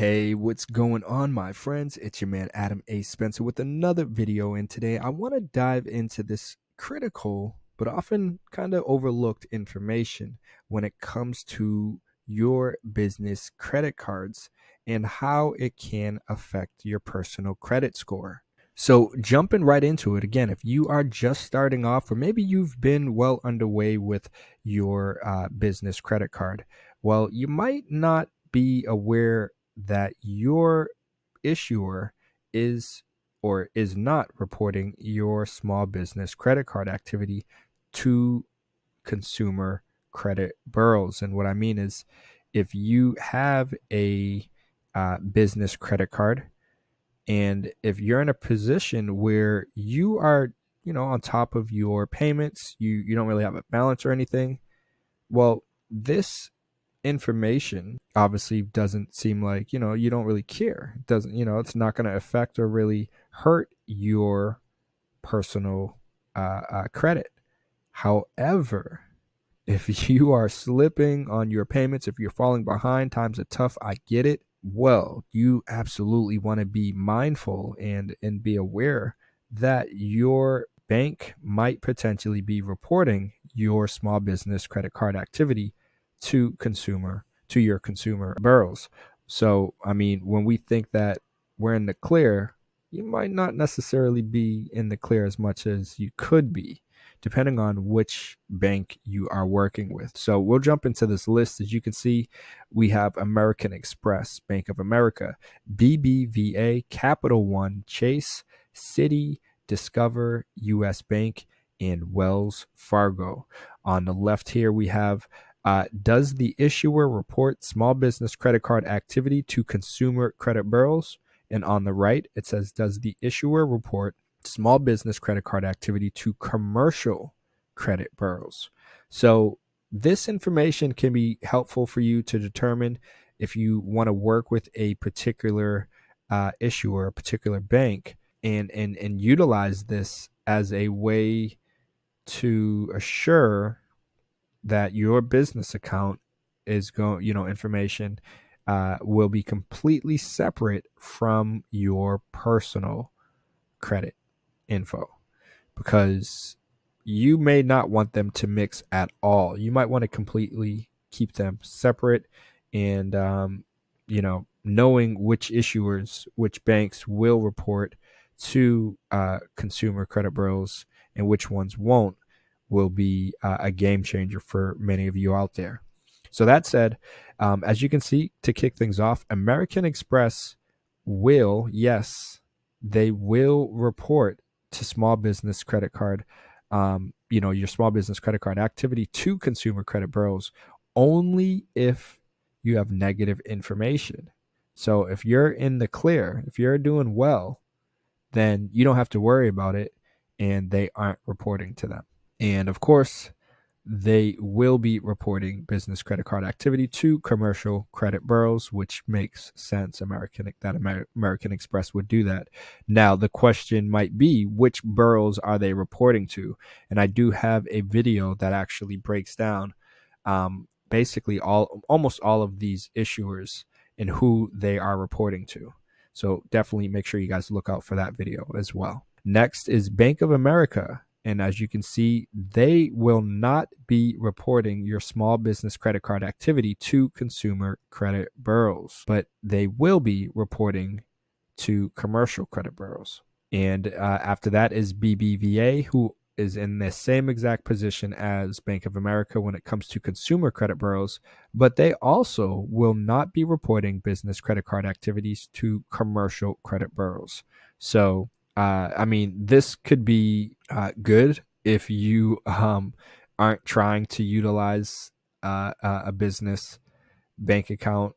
Hey, what's going on, my friends? It's your man Adam A. Spencer with another video, and today I want to dive into this critical but often kind of overlooked information when it comes to your business credit cards and how it can affect your personal credit score. So, jumping right into it, again, if you are just starting off, or maybe you've been well underway with your business credit card, well, you might not be aware that your issuer is or is not reporting your small business credit card activity to consumer credit bureaus. And what I mean is, if you have a business credit card, and if you're in a position where you are, on top of your payments, you don't really have a balance or anything, well, this information obviously doesn't seem like, you don't really care. It doesn't, it's not going to affect or really hurt your personal credit. However, if you are slipping on your payments, if you're falling behind, times are tough, I get it. Well, you absolutely want to be mindful and be aware that your bank might potentially be reporting your small business credit card activity to your consumer bureaus. So, I mean, when we think that we're in the clear, you might not necessarily be in the clear as much as you could be, depending on which bank you are working with. So we'll jump into this list. As you can see, we have American Express, Bank of America, BBVA, Capital One, Chase, Citi, Discover, US Bank, and Wells Fargo. On the left here, we have does the issuer report small business credit card activity to consumer credit bureaus? And on the right, it says, does the issuer report small business credit card activity to commercial credit bureaus? So this information can be helpful for you to determine if you want to work with a particular issuer, a particular bank, and utilize this as a way to assure that your business account is going, information will be completely separate from your personal credit info, because you may not want them to mix at all. You might want to completely keep them separate, and knowing which issuers, which banks will report to consumer credit bureaus and which ones won't, will be a game changer for many of you out there. So that said, as you can see, to kick things off, American Express will, yes, they will report to small business credit card, your small business credit card activity to consumer credit bureaus only if you have negative information. So if you're in the clear, if you're doing well, then you don't have to worry about it, and they aren't reporting to them. And of course, they will be reporting business credit card activity to commercial credit bureaus, which makes sense. American Express would do that. Now, the question might be, which bureaus are they reporting to? And I do have a video that actually breaks down basically almost all of these issuers and who they are reporting to. So definitely make sure you guys look out for that video as well. Next is Bank of America. And as you can see, they will not be reporting your small business credit card activity to consumer credit bureaus, but they will be reporting to commercial credit bureaus. And after that is BBVA, who is in the same exact position as Bank of America when it comes to consumer credit bureaus, but they also will not be reporting business credit card activities to commercial credit bureaus. So this could be good if you aren't trying to utilize a business bank account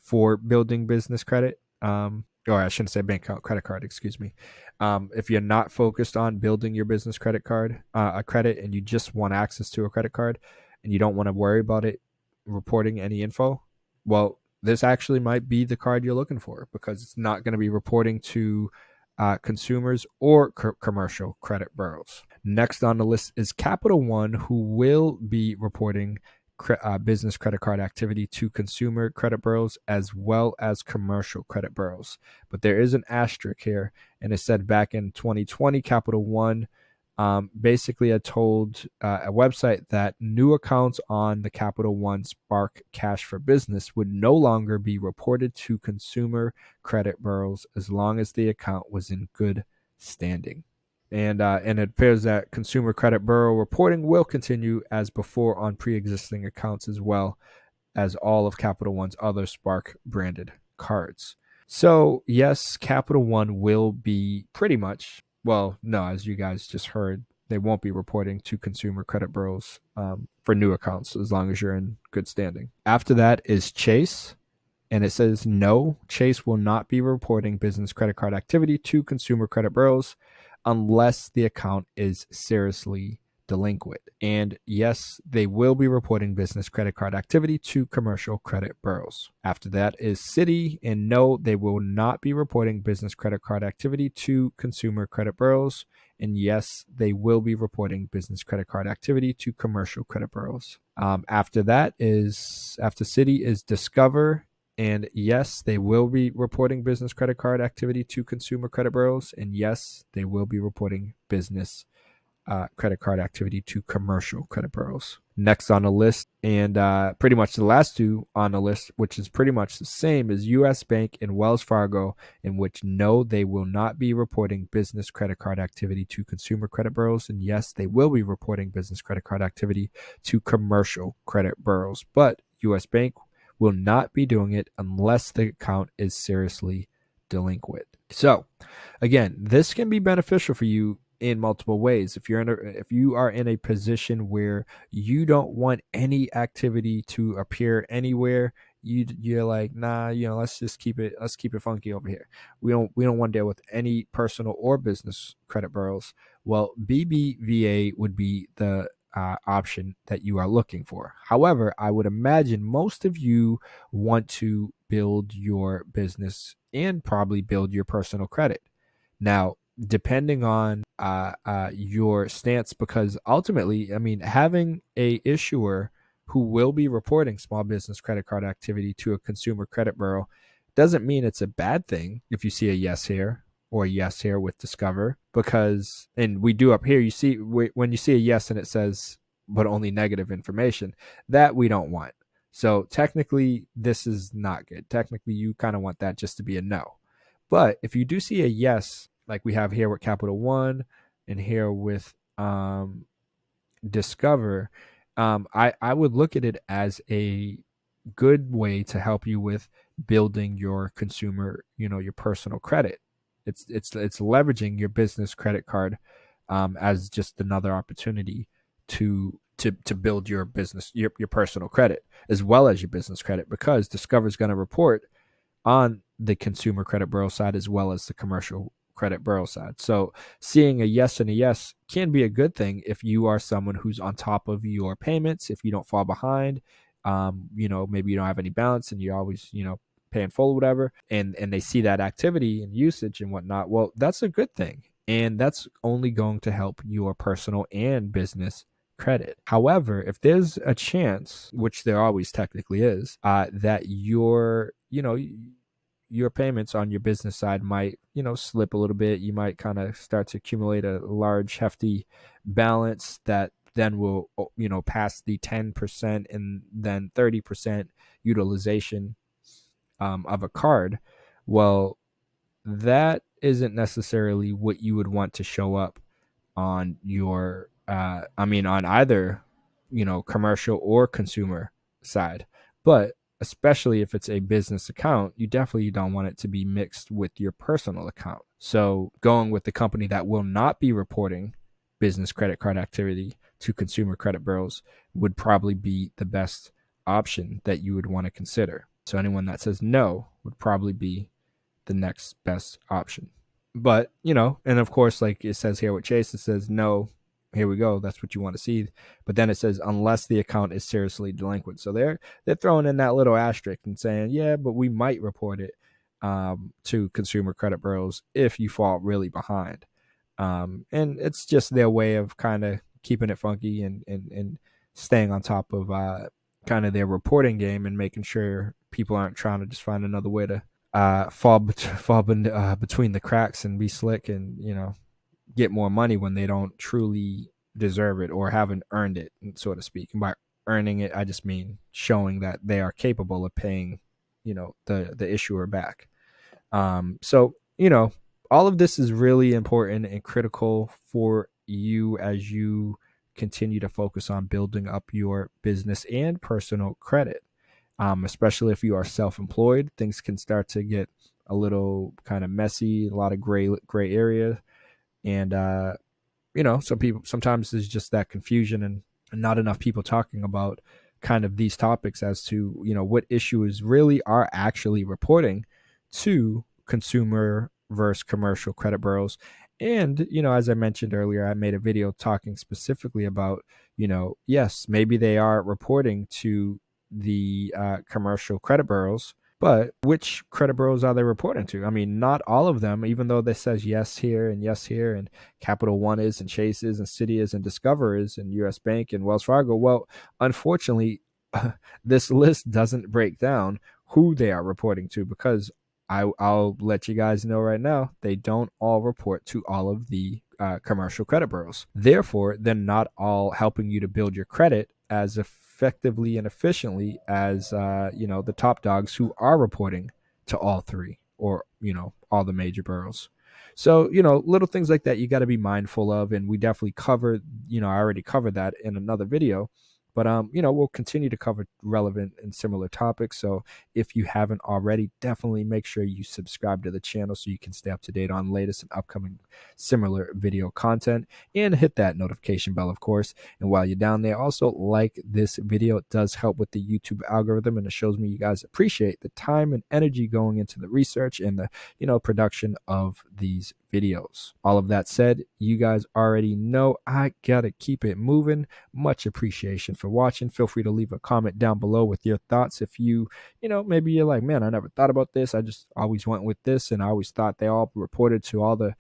for building business credit. Or I shouldn't say bank account, credit card, excuse me. If you're not focused on building your business credit card, a credit, and you just want access to a credit card and you don't want to worry about it reporting any info, well, this actually might be the card you're looking for, because it's not going to be reporting to consumers or commercial credit bureaus. Next on the list is Capital One, who will be reporting business credit card activity to consumer credit bureaus as well as commercial credit bureaus. But there is an asterisk here, and it said back in 2020, Capital One basically had told a website that new accounts on the Capital One Spark Cash for Business would no longer be reported to consumer credit bureaus as long as the account was in good standing. And it appears that consumer credit bureau reporting will continue as before on pre-existing accounts as well as all of Capital One's other Spark branded cards. So yes, Capital One will be pretty much, well, no, as you guys just heard, they won't be reporting to consumer credit bureaus for new accounts as long as you're in good standing. After that is Chase. And it says, no, Chase will not be reporting business credit card activity to consumer credit bureaus unless the account is seriously delinquent. And yes, they will be reporting business credit card activity to commercial credit bureaus. After that is Citi, and no, they will not be reporting business credit card activity to consumer credit bureaus. And yes, they will be reporting business credit card activity to commercial credit bureaus. After Citi is Discover. And yes, they will be reporting business credit card activity to consumer credit bureaus. And yes, they will be reporting business credit card activity to commercial credit bureaus. Next on the list, and pretty much the last two on the list, which is pretty much the same as U.S. Bank and Wells Fargo, in which no, they will not be reporting business credit card activity to consumer credit bureaus. And yes, they will be reporting business credit card activity to commercial credit bureaus. But U.S. Bank will not be doing it unless the account is seriously delinquent. So again, this can be beneficial for you in multiple ways. If you are in a position where you don't want any activity to appear anywhere, you're like, nah, let's keep it funky over here. We don't want to deal with any personal or business credit bureaus. Well, BBVA would be the option that you are looking for. However, I would imagine most of you want to build your business and probably build your personal credit. Now, depending on your stance, because ultimately, I mean, having a issuer who will be reporting small business credit card activity to a consumer credit bureau doesn't mean it's a bad thing if you see a yes here or a yes here with Discover, because, and we do up here, you see when you see a yes and it says, but only negative information, that we don't want. So technically, this is not good. Technically, you kind of want that just to be a no. But if you do see a yes, like we have here with Capital One and here with Discover, I would look at it as a good way to help you with building your consumer, your personal credit. It's leveraging your business credit card as just another opportunity to build your business, your personal credit, as well as your business credit, because Discover is going to report on the consumer credit bureau side as well as the commercial credit bureau side. So seeing a yes and a yes can be a good thing if you are someone who's on top of your payments, if you don't fall behind, maybe you don't have any balance and you're always, paying full or whatever, and they see that activity and usage and whatnot. Well, that's a good thing. And that's only going to help your personal and business credit. However, if there's a chance, which there always technically is, that your payments on your business side might, slip a little bit. You might kind of start to accumulate a large, hefty balance that then will, pass the 10% and then 30% utilization of a card. Well, that isn't necessarily what you would want to show up on your, on either, commercial or consumer side. But especially if it's a business account, you definitely don't want it to be mixed with your personal account. So going with the company that will not be reporting business credit card activity to consumer credit bureaus would probably be the best option that you would want to consider. So anyone that says no would probably be the next best option. But, and of course, like it says here with Chase, it says no, here we go, that's what you want to see. But then it says unless the account is seriously delinquent. So they're throwing in that little asterisk and saying, yeah, but we might report it to consumer credit bureaus if you fall really behind. And it's just their way of kind of keeping it funky and staying on top of kind of their reporting game and making sure people aren't trying to just find another way to between the cracks and be slick and get more money when they don't truly deserve it or haven't earned it, so to speak. And by earning it, I just mean showing that they are capable of paying, the issuer back. So all of this is really important and critical for you as you continue to focus on building up your business and personal credit. Especially if you are self-employed, things can start to get a little kind of messy, a lot of gray area, and sometimes there's just that confusion and not enough people talking about kind of these topics as to what issues really are actually reporting to consumer versus commercial credit bureaus. And as I mentioned earlier, I made a video talking specifically about yes, maybe they are reporting to the commercial credit bureaus, but which credit bureaus are they reporting to? I mean, not all of them, even though this says yes here and Capital One is and Chase is and Citi is and Discover is and US Bank and Wells Fargo. Well, unfortunately, this list doesn't break down who they are reporting to, because I'll let you guys know right now, they don't all report to all of the commercial credit bureaus. Therefore, they're not all helping you to build your credit as effectively and efficiently as the top dogs who are reporting to all three, or all the major bureaus. So little things like that you got to be mindful of, and we definitely covered. I already covered that in another video. But we'll continue to cover relevant and similar topics. So if you haven't already, definitely make sure you subscribe to the channel so you can stay up to date on latest and upcoming similar video content, and hit that notification bell, of course. And while you're down there, also like this video. It does help with the YouTube algorithm, and it shows me you guys appreciate the time and energy going into the research and the production of these videos. All of that said, you guys already know I gotta keep it moving. Much appreciation for watching. Feel free to leave a comment down below with your thoughts. If maybe you're like, man, I never thought about this, I just always went with this and I always thought they all reported to all the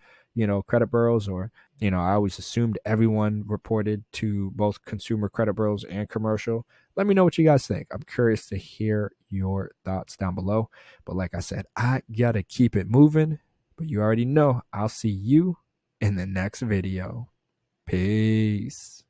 credit bureaus, or I always assumed everyone reported to both consumer credit bureaus and commercial. Let me know what you guys think. I'm curious to hear your thoughts down below. But like I said, I gotta keep it moving. But you already know, I'll see you in the next video. Peace.